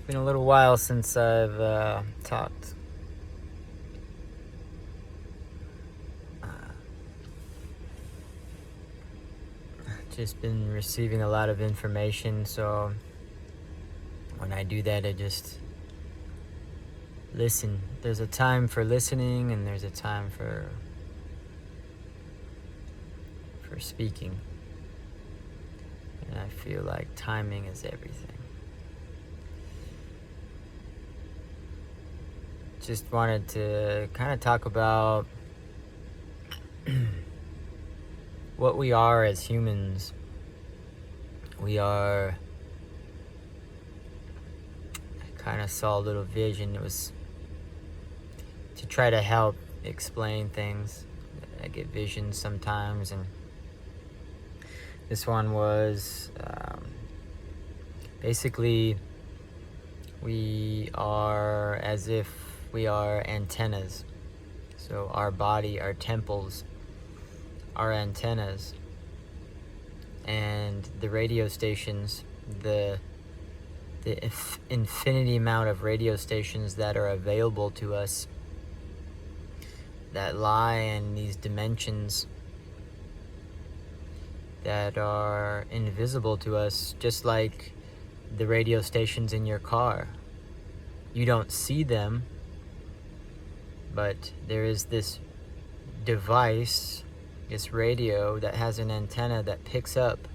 been a little while since I've talked. Uh, just been receiving a lot of information, so when I do that, I just listen. There's a time for listening, and there's a time for speaking. And I feel like timing is everything. Just wanted to kind of talk about what we are as humans. I kind of saw a little vision. It was to try to help explain things. I get visions sometimes, and this one was basically we are as if we are antennas. So our body, our temples, are antennas, and the radio stations, the infinity amount of radio stations that are available to us, that lie in these dimensions that are invisible to us, just like the radio stations in your car. You don't see them, but there is this device, this radio that has an antenna that picks up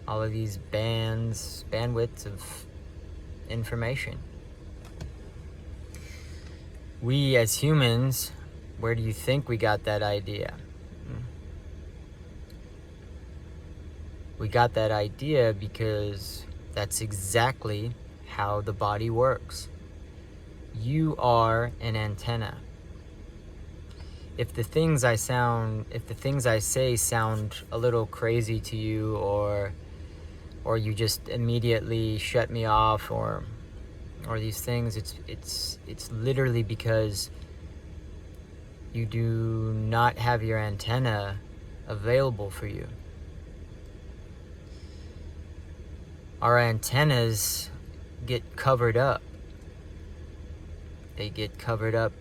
all of these bandwidths of information. We as humans, where do you think we got that idea? We got that idea because that's exactly how the body works. You are an antenna. If the things I say sound a little crazy to you, or you just immediately shut me off, or these things, it's literally because you do not have your antenna available for you. Our antennas get covered up. They get covered up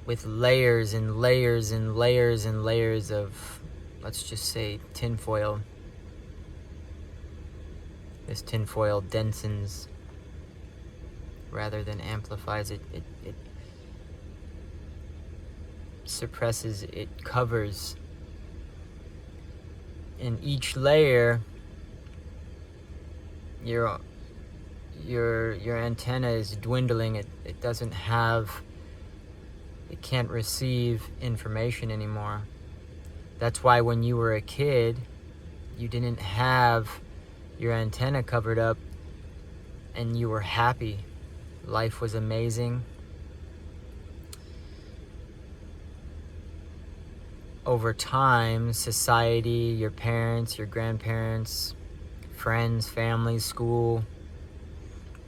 with layers and layers and layers and layers of, let's just say, tinfoil. This tinfoil densens rather than amplifies it. It suppresses, it covers. In each layer, your antenna is dwindling. It can't receive information anymore. That's why when you were a kid, you didn't have your antenna covered up and you were happy. Life was amazing. Over time, society, your parents, your grandparents, friends, family, school,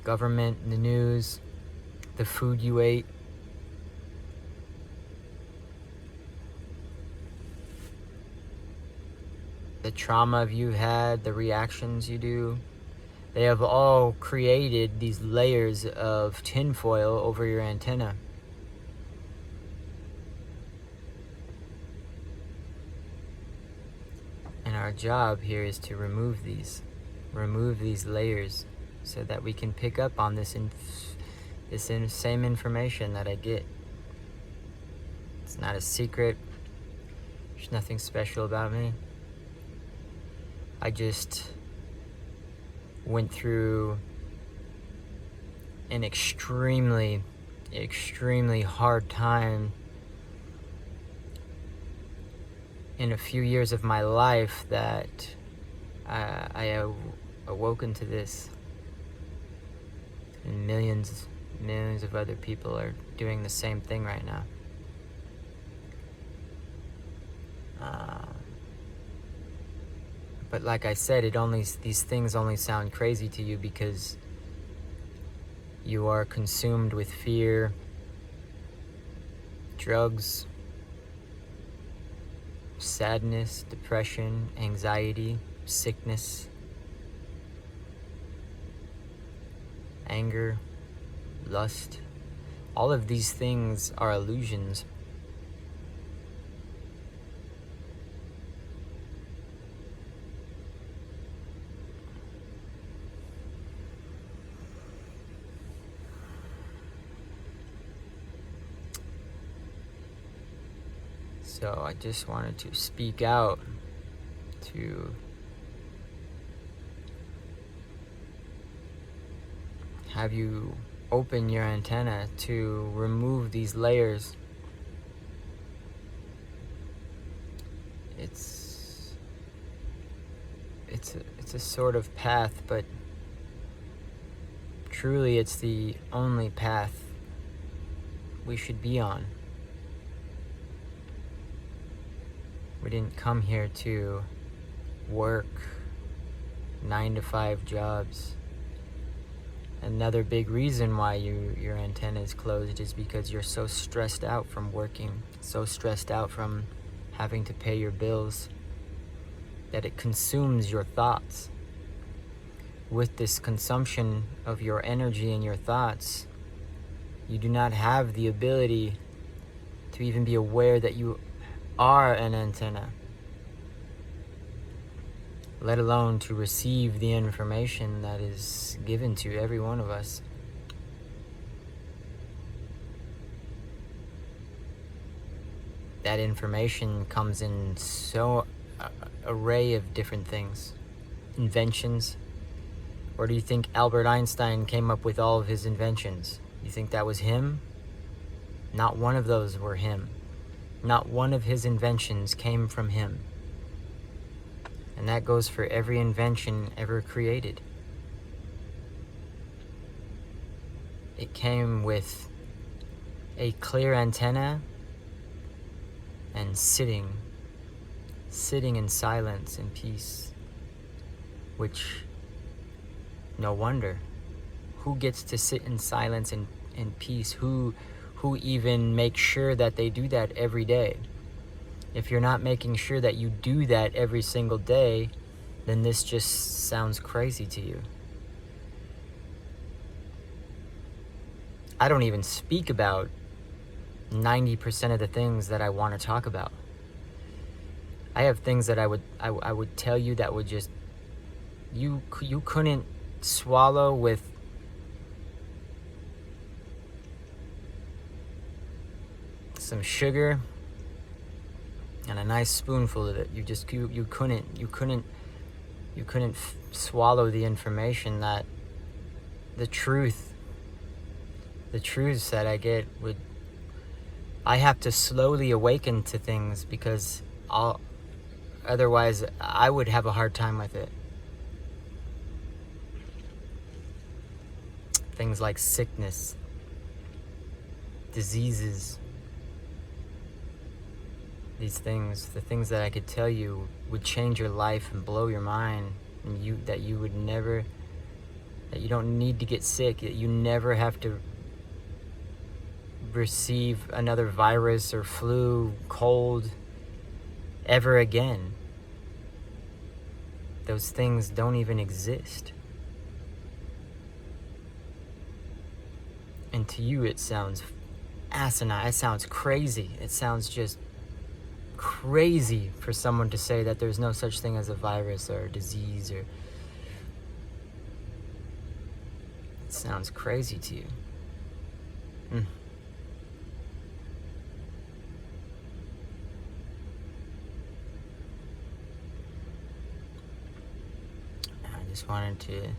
government, the news, the food you ate, the trauma you had, the reactions you do, they have all created these layers of tinfoil over your antenna. And our job here is to remove these layers so that we can pick up on this same information that I get. It's not a secret. There's nothing special about me. I just went through an extremely, extremely hard time in a few years of my life that I awoken to this. And millions of other people are doing the same thing right now. But like I said, these things only sound crazy to you because you are consumed with fear, drugs, sadness, depression, anxiety, sickness. anger, lust. All of these things are illusions. So I just wanted to speak out to have you open your antenna to remove these layers. It's a sort of path, but truly it's the only path we should be on. We didn't come here to work 9-to-5 jobs. Another big reason why your antenna is closed is because you're so stressed out from working, so stressed out from having to pay your bills, that it consumes your thoughts. With this consumption of your energy and your thoughts, you do not have the ability to even be aware that you are an antenna, let alone to receive the information that is given to every one of us. That information comes in so array of different things, inventions. Or do you think Albert Einstein came up with all of his inventions? You think that was him? Not one of those were him. Not one of his inventions came from him. And that goes for every invention ever created. It came with a clear antenna and sitting in silence and peace, which, no wonder. Who gets to sit in silence and peace? Who even makes sure that they do that every day? If you're not making sure that you do that every single day, then this just sounds crazy to you. I don't even speak about 90% of the things that I want to talk about. I have things that I would tell you that would just, you couldn't swallow with some sugar and a nice spoonful of it. You couldn't swallow the information that the truths that I get would. I have to slowly awaken to things because otherwise I would have a hard time with it. Things like sickness, diseases, these things, the things that I could tell you would change your life and blow your mind, and that you don't need to get sick, that you never have to receive another virus or flu, cold, ever again. Those things don't even exist. And to you it sounds asinine, it sounds crazy, it sounds just crazy for someone to say that there's no such thing as a virus or a disease, or it sounds crazy to you. I just wanted to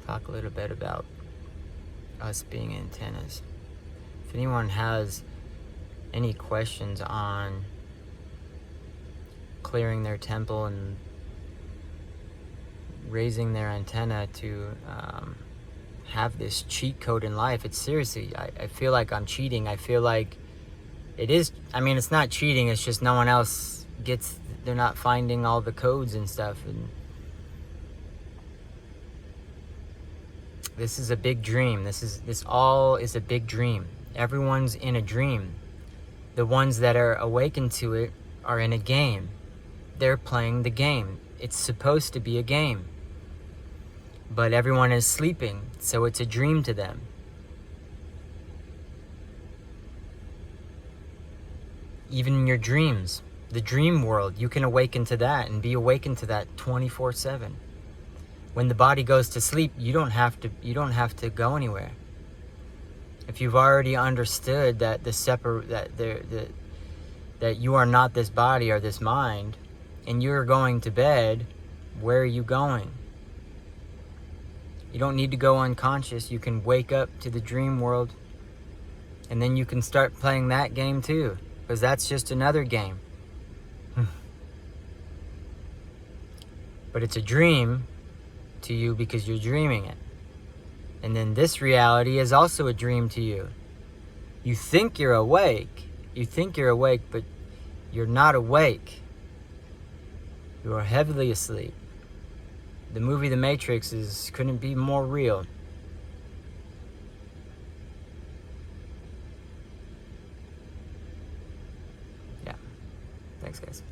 talk a little bit about us being antennas. If anyone has any questions on clearing their temple and raising their antenna to have this cheat code in life, it's seriously, I feel like I'm cheating. I feel like it is. I mean, it's not cheating, it's just no one else gets, they're not finding all the codes and stuff. And this is a big dream. This all is a big dream. Everyone's in a dream. The ones that are awakened to it are in a game. They're playing the game. It's supposed to be a game. But everyone is sleeping, so it's a dream to them. Even in your dreams, the dream world, you can awaken to that and be awakened to that 24/7. When the body goes to sleep, you don't have to go anywhere. If you've already understood that that you are not this body or this mind, and you're going to bed, where are you going? You don't need to go unconscious. You can wake up to the dream world, and then you can start playing that game too, because that's just another game. But it's a dream to you because you're dreaming it. And then this reality is also a dream to you. You think you're awake. You think you're awake, but you're not awake. You are heavily asleep. The movie The Matrix couldn't be more real. Yeah. Thanks, guys.